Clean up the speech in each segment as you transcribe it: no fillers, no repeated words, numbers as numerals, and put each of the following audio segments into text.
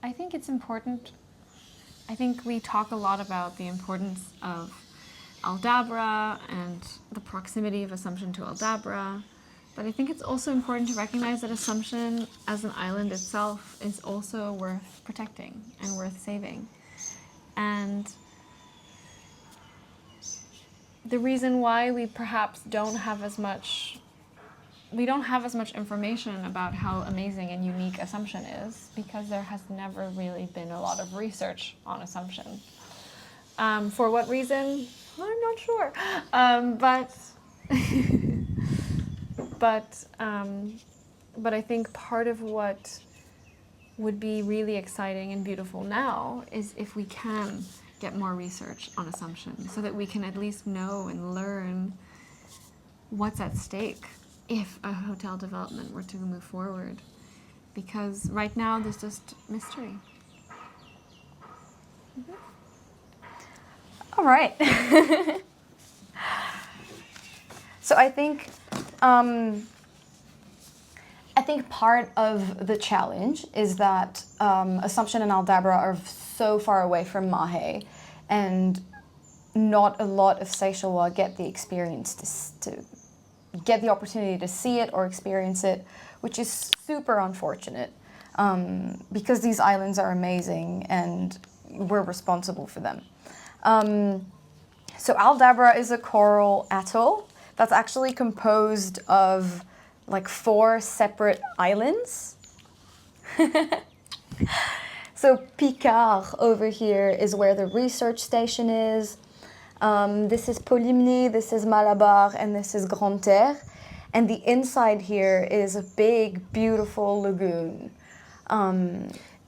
I think it's important. I think we talk a lot about the importance of Aldabra and the proximity of Assomption to Aldabra. But I think it's also important to recognize that Assomption as an island itself is also worth protecting and worth saving. And the reason why we perhaps don't have as much information about how amazing and unique Assomption is because there has never really been a lot of research on Assomption. For what reason? I'm not sure. But I think part of what would be really exciting and beautiful now is if we can get more research on Assomption so that we can at least know and learn what's at stake if a hotel development were to move forward. Because right now there's just mystery. Mm-hmm. All right. So I think part of the challenge is that Assomption and Aldabra are so far away from Mahe, and not a lot of Seychellois get the experience to get the opportunity to see it or experience it, which is super unfortunate because these islands are amazing and we're responsible for them. So Aldabra is a coral atoll that's actually composed of like 4 separate islands. So Picard over here is where the research station is. This is Polymni, this is Malabar, and this is Grande Terre. And the inside here is a big, beautiful lagoon.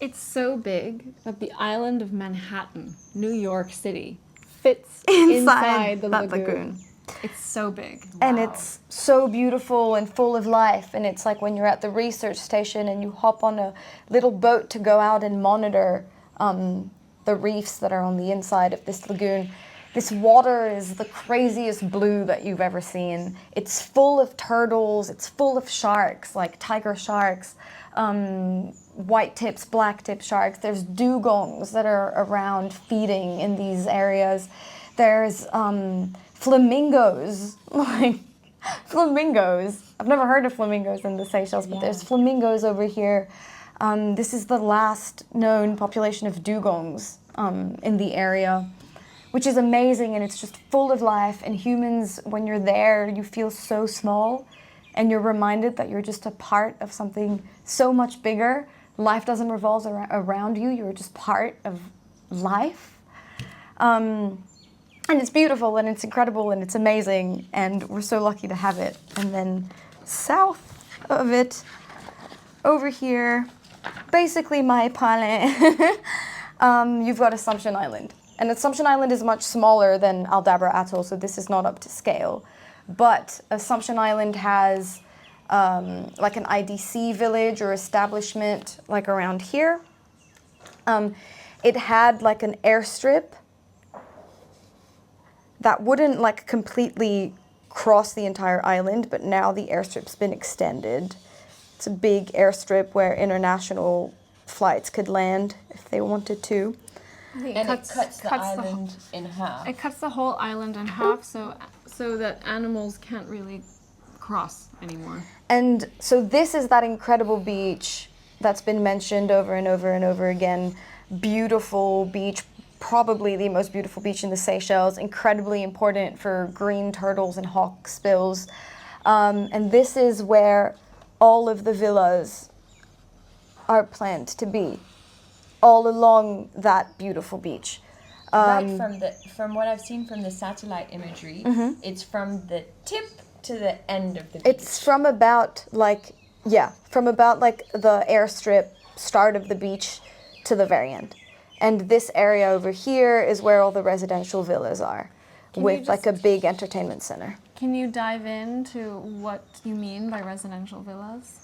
It's so big that the island of Manhattan, New York City, fits inside the lagoon. It's so big. Wow. And it's so beautiful and full of life. And it's like when you're at the research station and you hop on a little boat to go out and monitor the reefs that are on the inside of this lagoon. This water is the craziest blue that you've ever seen. It's full of turtles, it's full of sharks, like tiger sharks, white tips, black tip sharks. There's dugongs that are around feeding in these areas. There's flamingos, like flamingos. I've never heard of flamingos in the Seychelles, but there's flamingos over here. This is the last known population of dugongs in the area, which is amazing, and it's just full of life. And humans, when you're there, you feel so small, and you're reminded that you're just a part of something so much bigger. Life doesn't revolve around you, you're just part of life. And it's beautiful, and it's incredible, and it's amazing, and we're so lucky to have it. And then south of it, over here, basically my palais, you've got Assomption Island. And Assomption Island is much smaller than Aldabra Atoll, so this is not up to scale. But Assomption Island has like an IDC village or establishment like around here. It had like an airstrip that wouldn't like completely cross the entire island, but now the airstrip's been extended. It's a big airstrip where international flights could land if they wanted to. And it cuts the island in half. It cuts the whole island in half so that animals can't really cross anymore. And so this is that incredible beach that's been mentioned over and over and over again. Beautiful beach, probably the most beautiful beach in the Seychelles, incredibly important for green turtles and hawk spills. And this is where all of the villas are planned to be, all along that beautiful beach. From what I've seen from the satellite imagery, it's from the tip to the end of the beach. It's from about like the airstrip start of the beach to the very end. And this area over here is where all the residential villas are, with like a big entertainment center. Can you dive into what you mean by residential villas?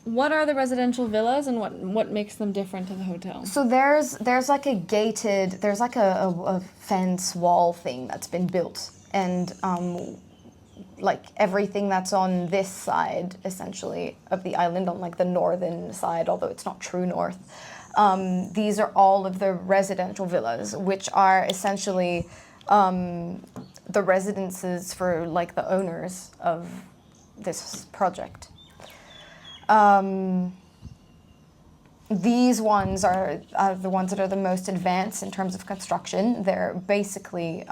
What are the residential villas and what makes them different to the hotel? So there's like a gated, a fence wall thing that's been built. And like everything that's on this side, essentially, of the island, on like the northern side, although it's not true north. These are all of the residential villas, which are essentially the residences for like the owners of this project. These ones are the ones that are the most advanced in terms of construction. They're basically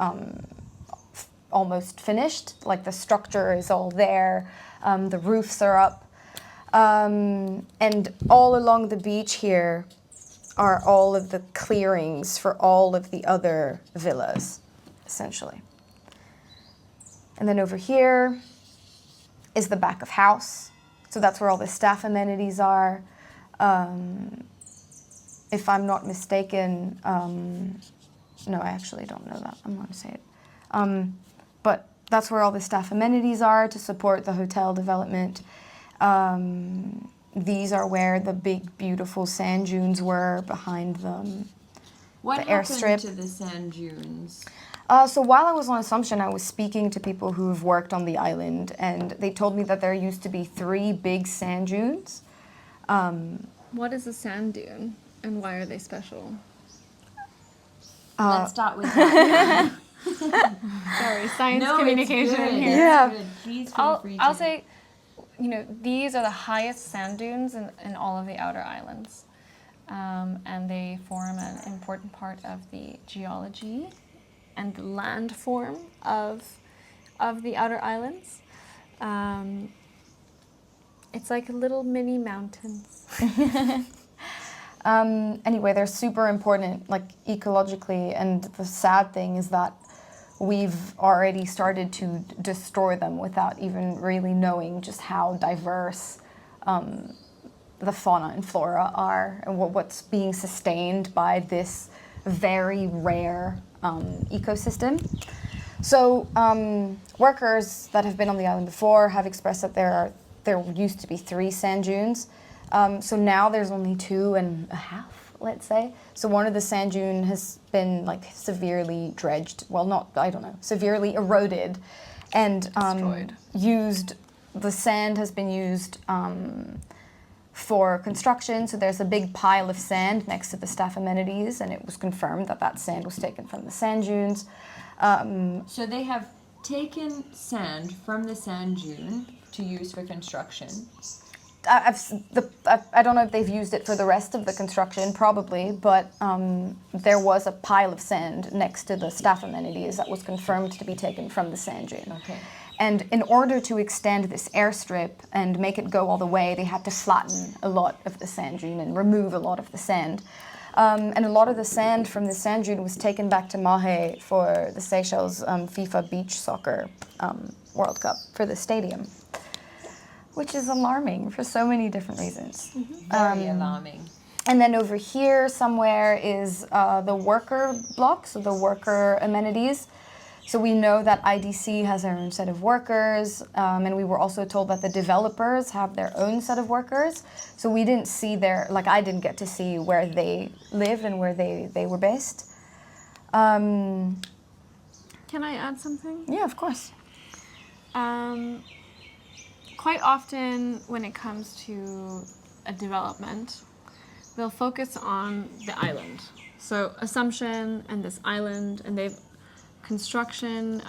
almost finished. Like the structure is all there, the roofs are up, and all along the beach here are all of the clearings for all of the other villas, essentially. And then over here is the back of house. So that's where all the staff amenities are. If I'm not mistaken, no, I actually don't know that. I'm going to say it. But that's where all the staff amenities are to support the hotel development. These are where the big, beautiful sand dunes were behind them. What the happened airstrip. to the sand dunes? So while I was on Assomption, I was speaking to people who've worked on the island, and they told me that there used to be 3 big sand dunes. What is a sand dune, and why are they special? Let's start with that. Sorry, science No, communication it's good. in here. Yeah. It's good. Please feel free I'll to. say, you know, these are the highest sand dunes in all of the outer islands. And they form an important part of the geology and the landform of the outer islands. It's like little mini mountains. Anyway, they're super important, like ecologically, and the sad thing is that we've already started to destroy them without even really knowing just how diverse the fauna and flora are, and what's being sustained by this very rare ecosystem. So workers that have been on the island before have expressed that there used to be 3 sand dunes. So now there's only 2.5, let's say. So one of the sand dune has been like severely dredged. Well, severely eroded and Destroyed. The sand has been used for construction. So there's a big pile of sand next to the staff amenities, and it was confirmed that that sand was taken from the sand dunes. So they have taken sand from the sand dune to use for construction. I don't know if they've used it for the rest of the construction, probably, but there was a pile of sand next to the staff amenities that was confirmed to be taken from the sand dune. Okay. And in order to extend this airstrip and make it go all the way, they had to flatten a lot of the sand dune and remove a lot of the sand. And a lot of the sand from the sand dune was taken back to Mahe for the Seychelles FIFA Beach Soccer World Cup for the stadium, which is alarming for so many different reasons. Very alarming. And then over here somewhere is the worker block, so the worker amenities. So we know that IDC has their own set of workers, and we were also told that the developers have their own set of workers. So we didn't see I didn't get to see where they lived and where they were based. Can I add something? Yeah, of course. Quite often when it comes to a development, they'll focus on the island. So Assomption and this island, and they've construction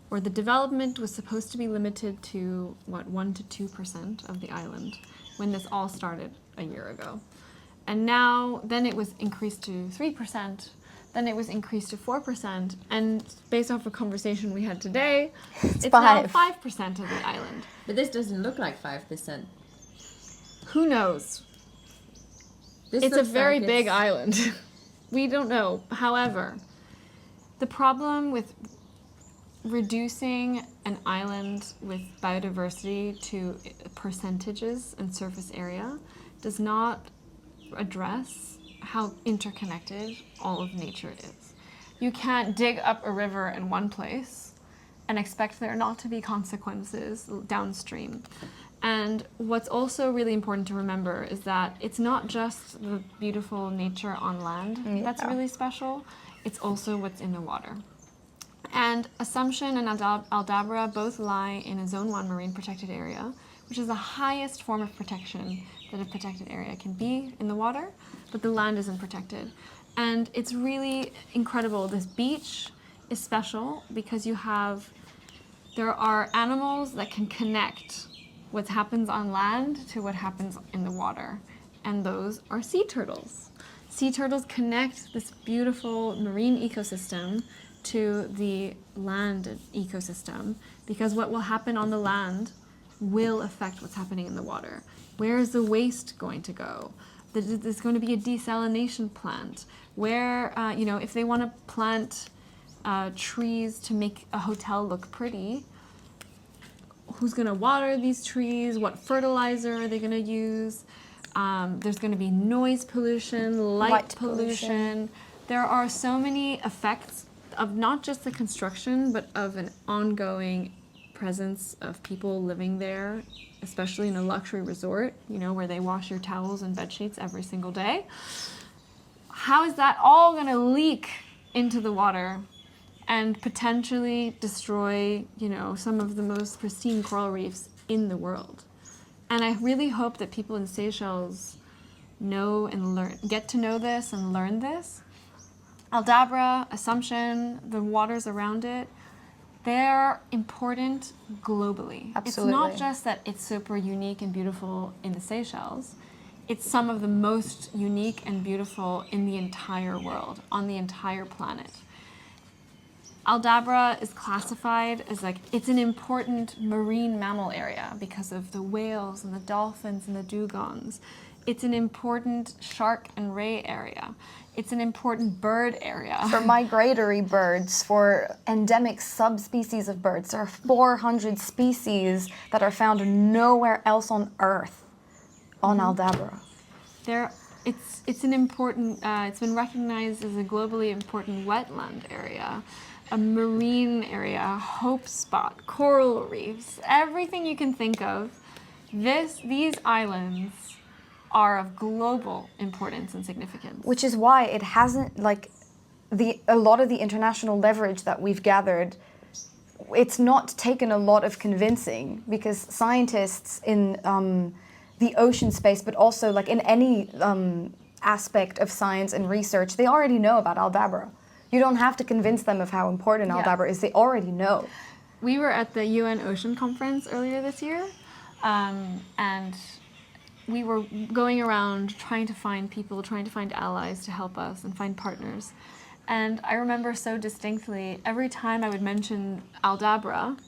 where the development was supposed to be limited to 1 to 2% of the island when this all started a year ago. And now then it was increased to 3%. Then it was increased to 4%, and based off a conversation we had today, it's now 5% of the island. But this doesn't look like 5%. Who knows? This It's a looks very like big it's- island. We don't know. However, the problem with reducing an island with biodiversity to percentages and surface area does not address how interconnected all of nature is. You can't dig up a river in one place and expect there not to be consequences downstream. And what's also really important to remember is that it's not just the beautiful nature on land that's really special, it's also what's in the water. And Assumption and Aldabra both lie in a Zone 1 marine protected area, which is the highest form of protection that a protected area can be in the water, but the land isn't protected. And it's really incredible. This beach is special because there are animals that can connect what happens on land to what happens in the water. And those are sea turtles. Sea turtles connect this beautiful marine ecosystem to the land ecosystem, because what will happen on the land will affect what's happening in the water. Where is the waste going to go? There's going to be a desalination plant. Where, if they want to plant trees to make a hotel look pretty, who's going to water these trees? What fertilizer are they going to use? There's going to be noise pollution, light pollution. There are so many effects of not just the construction, but of an ongoing presence of people living there, especially in a luxury resort, where they wash your towels and bed sheets every single day. How is that all going to leak into the water and potentially destroy, some of the most pristine coral reefs in the world? And I really hope that people in Seychelles get to know this and learn this. Aldabra, Assumption, the waters around it, they're important globally. Absolutely. It's not just that it's super unique and beautiful in the Seychelles. It's some of the most unique and beautiful in the entire world, on the entire planet. Aldabra is classified as it's an important marine mammal area because of the whales and the dolphins and the dugongs. It's an important shark and ray area. It's an important bird area. For migratory birds, for endemic subspecies of birds, there are 400 species that are found nowhere else on Earth on Aldabra. It's an important, it's been recognized as a globally important wetland area, a marine area, a hope spot, coral reefs, everything you can think of. These islands are of global importance and significance. Which is why it hasn't, a lot of the international leverage that we've gathered, it's not taken a lot of convincing, because scientists in the ocean space, but also in any aspect of science and research, they already know about Aldabra. You don't have to convince them of how important Aldabra is. They already know. We were at the UN Ocean Conference earlier this year, and we were going around trying to find people, trying to find allies to help us and find partners. And I remember so distinctly, every time I would mention Aldabra,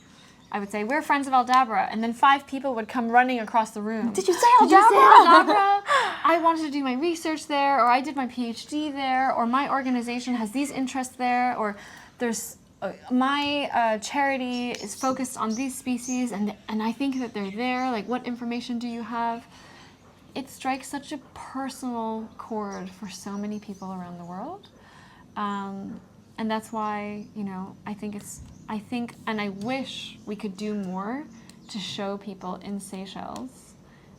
I would say, we're Friends of Aldabra, and then 5 people would come running across the room. Did you say Aldabra? Did you say Aldabra? I wanted to do my research there, or I did my PhD there, or my organization has these interests there, or there's my charity is focused on these species, and I think that they're there. What information do you have? It strikes such a personal chord for so many people around the world. And that's why, I think, and I wish we could do more to show people in Seychelles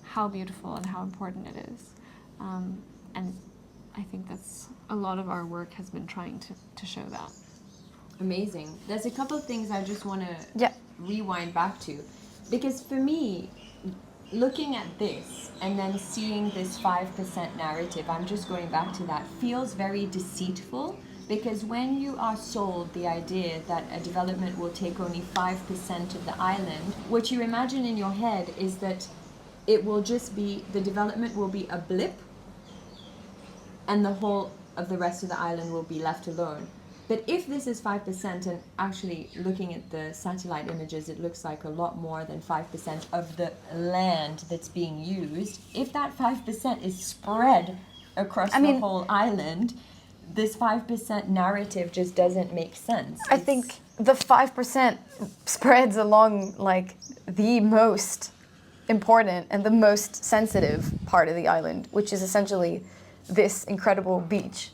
how beautiful and how important it is. And I think that's a lot of our work has been trying to show that. Amazing. There's a couple of things I just want to rewind back to. Because for me, looking at this and then seeing this 5% narrative, I'm just going back to that, feels very deceitful. Because when you are sold the idea that a development will take only 5% of the island, what you imagine in your head is that it will just be, the development will be a blip and the whole of the rest of the island will be left alone. But if this is 5%, and actually looking at the satellite images, it looks like a lot more than 5% of the land that's being used. If that 5% is spread across the whole island, this 5% narrative just doesn't make sense. I think the 5% spreads along the most important and the most sensitive part of the island, which is essentially this incredible beach.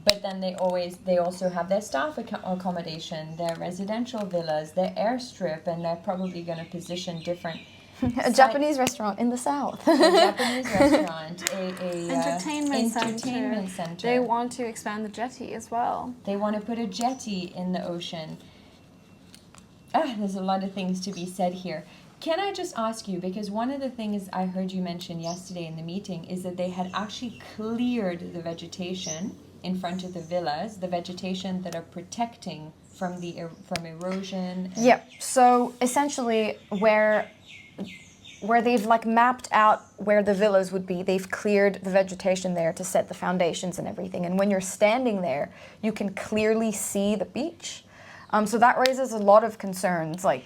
But then they also have their staff accommodation, their residential villas, their airstrip, and they're probably going to position different A Japanese restaurant in the south. A Japanese restaurant, entertainment center. They want to expand the jetty as well. They want to put a jetty in the ocean. There's a lot of things to be said here. Can I just ask you, because one of the things I heard you mention yesterday in the meeting is that they had actually cleared the vegetation in front of the villas, the vegetation that are protecting from erosion. Yeah. So essentially, where they've like mapped out where the villas would be, they've cleared the vegetation there to set the foundations and everything. And when you're standing there, you can clearly see the beach. So that raises a lot of concerns, like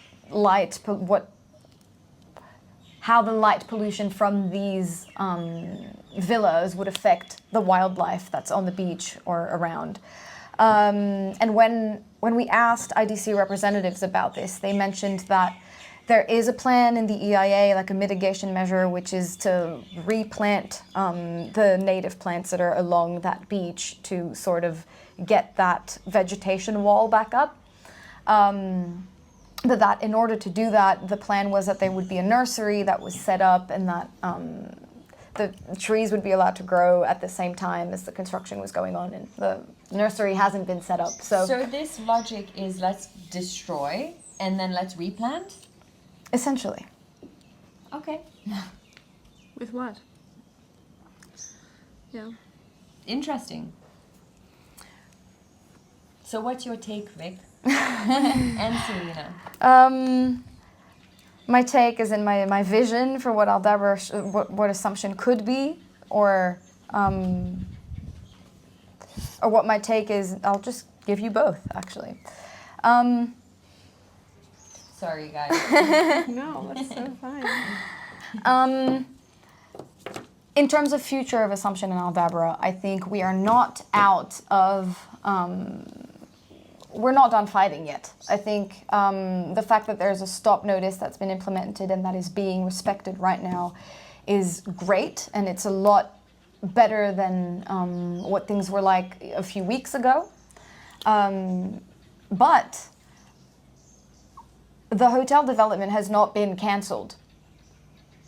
how the light pollution from these villas would affect the wildlife that's on the beach or around. And when we asked IDC representatives about this, they mentioned that there is a plan in the EIA, like a mitigation measure, which is to replant the native plants that are along that beach to sort of get that vegetation wall back up. But that in order to do that, the plan was that there would be a nursery that was set up and that the trees would be allowed to grow at the same time as the construction was going on. And the nursery hasn't been set up. So this logic is let's destroy and then let's replant? Essentially. Okay. With what? Yeah. Interesting. So what's your take, Vic? And Celina? My take is in my vision for what Aldabra, what Assomption could be, or what my take is. I'll just give you both, actually. Sorry, guys. No, that's so fine. In terms of future of Assomption and Aldabra, I think we are not out of. We're not done fighting yet. I think the fact that there's a stop notice that's been implemented and that is being respected right now is great, and it's a lot better than what things were like a few weeks ago. But the hotel development has not been cancelled.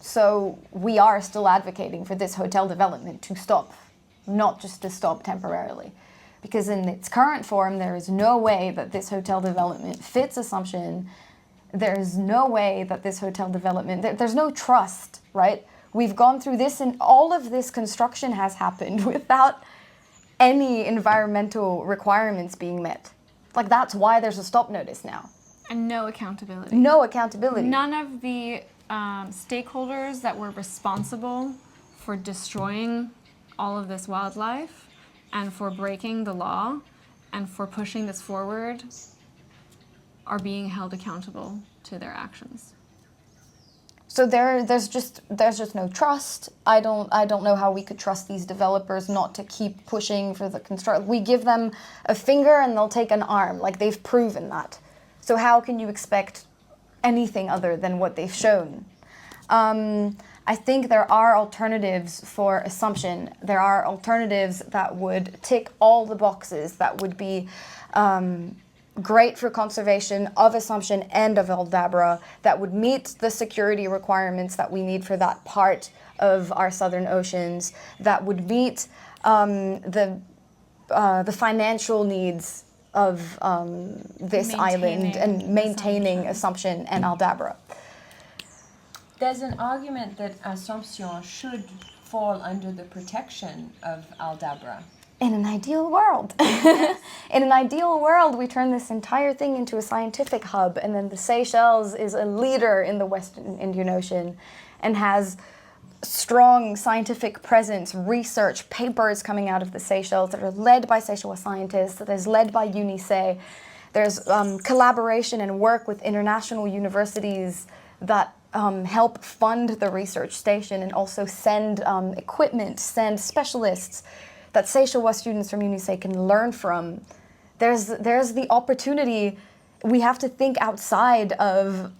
So we are still advocating for this hotel development to stop, not just to stop temporarily. Because in its current form, there is no way that this hotel development fits Assomption. There's no way that this hotel development, there's no trust, right? We've gone through this, and all of this construction has happened without any environmental requirements being met. Like, that's why there's a stop notice now. And no accountability. No accountability. None of the stakeholders that were responsible for destroying all of this wildlife and for breaking the law and for pushing this forward are being held accountable to their actions. So there's just no trust. I don't know how we could trust these developers not to keep pushing for the construction. We give them a finger and they'll take an arm. Like, they've proven that. So how can you expect anything other than what they've shown? I think there are alternatives for Assomption. There are alternatives that would tick all the boxes, that would be great for conservation of Assomption and of Aldabra, that would meet the security requirements that we need for that part of our southern oceans, that would meet the financial needs of this island and maintaining Assomption and Aldabra. There's an argument that Assomption should fall under the protection of Aldabra. In an ideal world. Yes. In an ideal world, we turn this entire thing into a scientific hub, and then the Seychelles is a leader in the Western Indian Ocean and has strong scientific presence, research, papers coming out of the Seychelles that are led by Seychelles scientists, that is led by UNICEF. There's collaboration and work with international universities that help fund the research station and also send equipment, send specialists that Seychelles students from UNICEF can learn from. There's the opportunity. We have to think outside of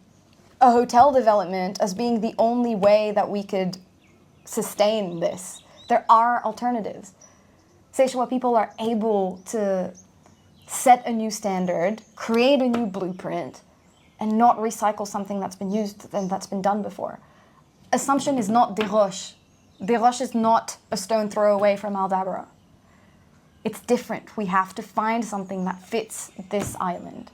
a hotel development as being the only way that we could sustain this. There are alternatives. Seychelles people are able to set a new standard, create a new blueprint, and not recycle something that's been used and that's been done before. Assomption is not Des Roches. Des Roches is not a stone throw away from Aldabra. It's different. We have to find something that fits this island.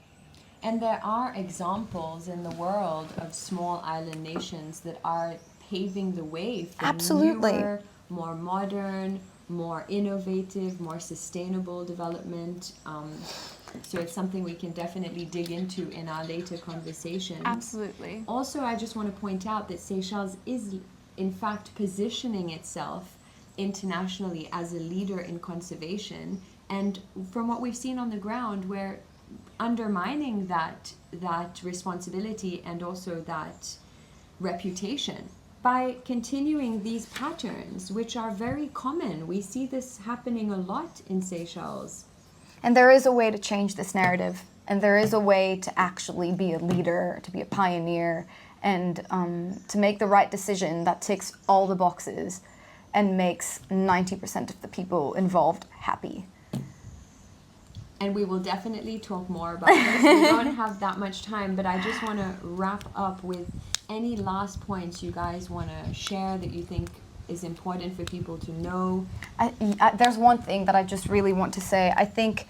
And there are examples in the world of small island nations that are paving the way for Absolutely. newer, more modern, more innovative, more sustainable development. So it's something we can definitely dig into in our later conversation. Absolutely. Also, I just want to point out that Seychelles is, in fact, positioning itself internationally as a leader in conservation. And from what we've seen on the ground, we're undermining that responsibility and also that reputation by continuing these patterns, which are very common. We see this happening a lot in Seychelles. And there is a way to change this narrative, and there is a way to actually be a leader, to be a pioneer, and to make the right decision that ticks all the boxes and makes 90% of the people involved happy. And we will definitely talk more about this. We don't have that much time, but I just want to wrap up with any last points you guys want to share that you think is important for people to know. There's one thing that I just really want to say. I think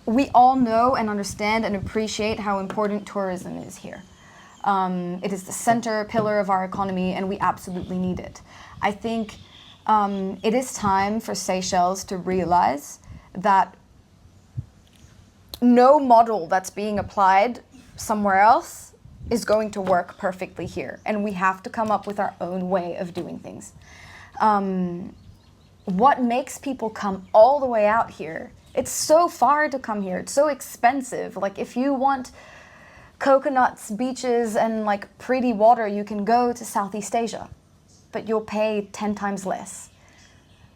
we all know and understand and appreciate how important tourism is here. It is the center pillar of our economy, and we absolutely need it. I think it is time for Seychelles to realize that no model that's being applied somewhere else is going to work perfectly here, and we have to come up with our own way of doing things. What makes people come all the way out here? It's so far to come here. It's so expensive. Like, if you want coconuts, beaches, and like pretty water, you can go to Southeast Asia, but you'll pay 10 times less.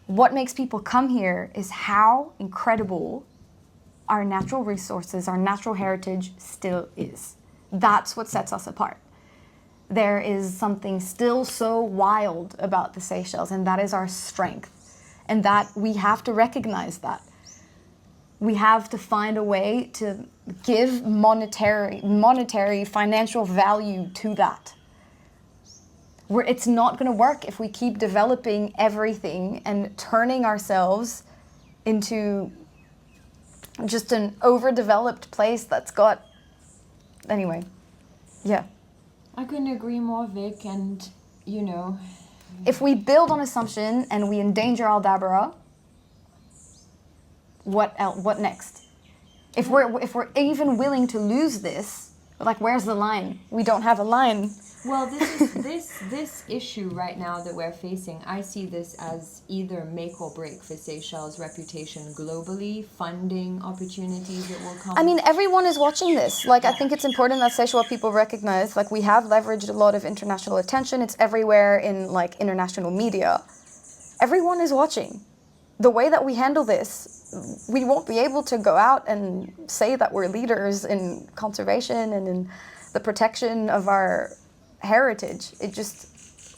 What makes people come here is how incredible our natural resources, our natural heritage still is. That's what sets us apart. There is something still so wild about the Seychelles, and that is our strength. And that we have to recognize that. We have to find a way to give monetary, financial value to that. It's not going to work if we keep developing everything and turning ourselves into just an overdeveloped place that's got... Anyway, yeah. I couldn't agree more, Vic, and, you know... If we build on Assomption and we endanger Aldabra, what next? If we're even willing to lose this, like, where's the line? We don't have a line. Well, this issue right now that we're facing, I see this as either make or break for Seychelles' reputation globally, funding opportunities that will come. I mean, everyone is watching this. Like, I think it's important that Seychelles people recognize, like, we have leveraged a lot of international attention. It's everywhere in, like, international media. Everyone is watching. The way that we handle this, we won't be able to go out and say that we're leaders in conservation and in the protection of our heritage. It just,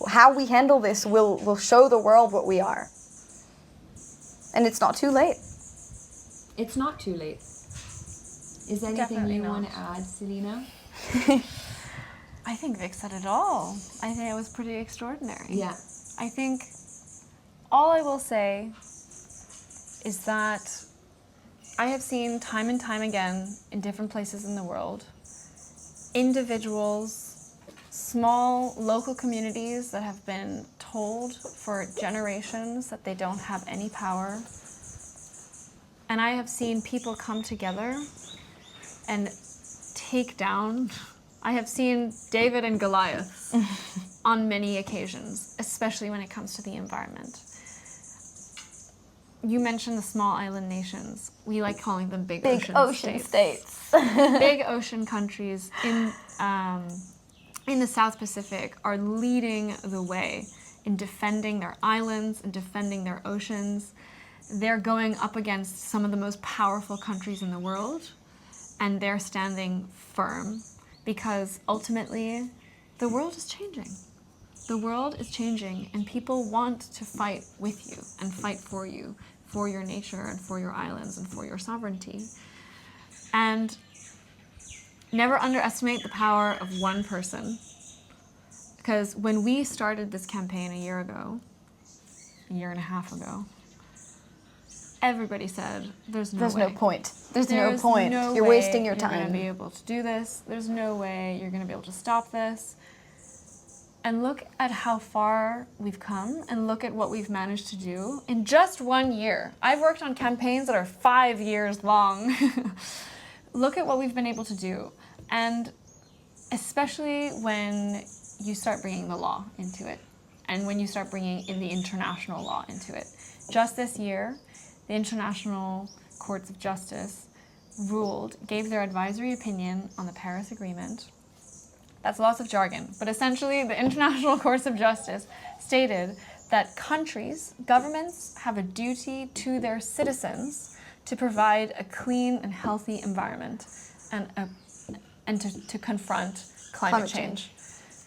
how we handle this will show the world what we are. And it's not too late. It's not too late. Is there anything Definitely you not. want to add, Celina? I think Vic said it all. I think it was pretty extraordinary. Yeah. I think all I will say is that I have seen time and time again in different places in the world, individuals, small local communities that have been told for generations that they don't have any power. And I have seen people come together and take down. I have seen David and Goliath on many occasions, especially when it comes to the environment. You mentioned the small island nations. We like calling them big ocean states. Big ocean countries in the South Pacific are leading the way in defending their islands and defending their oceans. They're going up against some of the most powerful countries in the world, and they're standing firm because ultimately the world is changing. The world is changing, and people want to fight with you and fight for you, for your nature and for your islands and for your sovereignty. And never underestimate the power of one person. Because when we started this campaign a year and a half ago, everybody said, there's no way. No point. There's No no point. You're way wasting your You're going time. to be able to do this. There's no way you're going to be able to stop this. And look at how far we've come and look at what we've managed to do in just 1 year. I've worked on campaigns that are 5 years long. Look at what we've been able to do. And especially when you start bringing the law into it and when you start bringing in the international law into it. Just this year, the International Courts of Justice gave their advisory opinion on the Paris Agreement. That's lots of jargon, but essentially the International Courts of Justice stated that governments have a duty to their citizens to provide a clean and healthy environment and to confront climate change,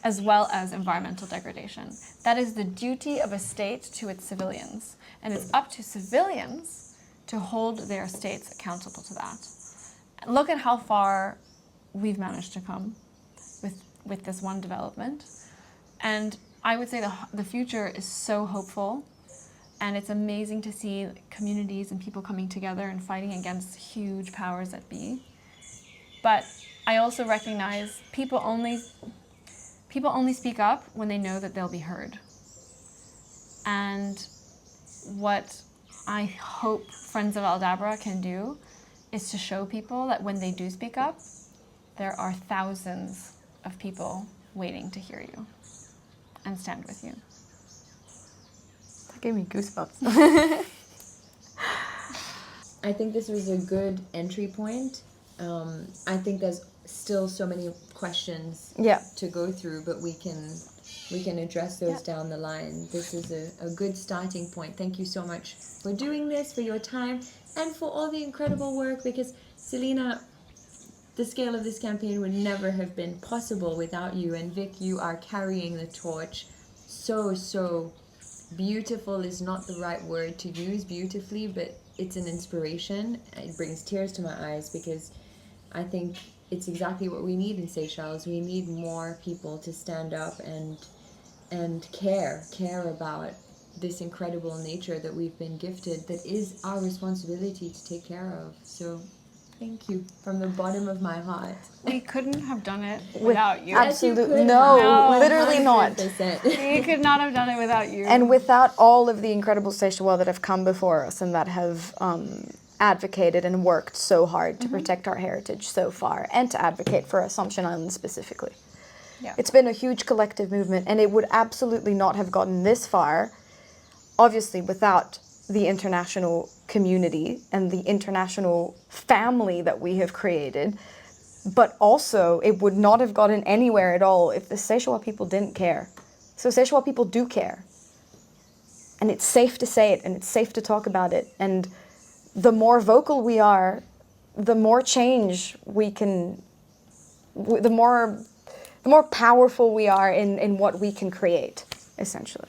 as well as environmental degradation. That is the duty of a state to its civilians, and it's up to civilians to hold their states accountable to that. Look at how far we've managed to come with this one development. And I would say the future is so hopeful, and it's amazing to see communities and people coming together and fighting against huge powers that be. But I also recognize people only speak up when they know that they'll be heard. And what I hope Friends of Aldabra can do is to show people that when they do speak up, there are thousands of people waiting to hear you and stand with you. That gave me goosebumps. I think this was a good entry point. I think there's still so many questions to go through, but we can address those down the line. This is a good starting point. Thank you so much for doing this, for your time, and for all the incredible work, because Celina, the scale of this campaign would never have been possible without you. And Vic, you are carrying the torch so beautiful is not the right word to use, beautifully, but it's an inspiration. It brings tears to my eyes, because I think it's exactly what we need in Seychelles. We need more people to stand up and care about this incredible nature that we've been gifted, that is our responsibility to take care of. So thank you from the bottom of my heart. We couldn't have done it without you. Absolutely. No, literally not. 100%. We could not have done it without you. And without all of the incredible Seychelles that have come before us and that have advocated and worked so hard to protect our heritage so far, and to advocate for Assomption Island specifically. Yeah. It's been a huge collective movement, and it would absolutely not have gotten this far, obviously, without the international community and the international family that we have created. But also, it would not have gotten anywhere at all if the Seychelles people didn't care. So Seychelles people do care. And it's safe to say it, and it's safe to talk about it. And the more vocal we are, the more change we can, the more powerful we are in what we can create, essentially.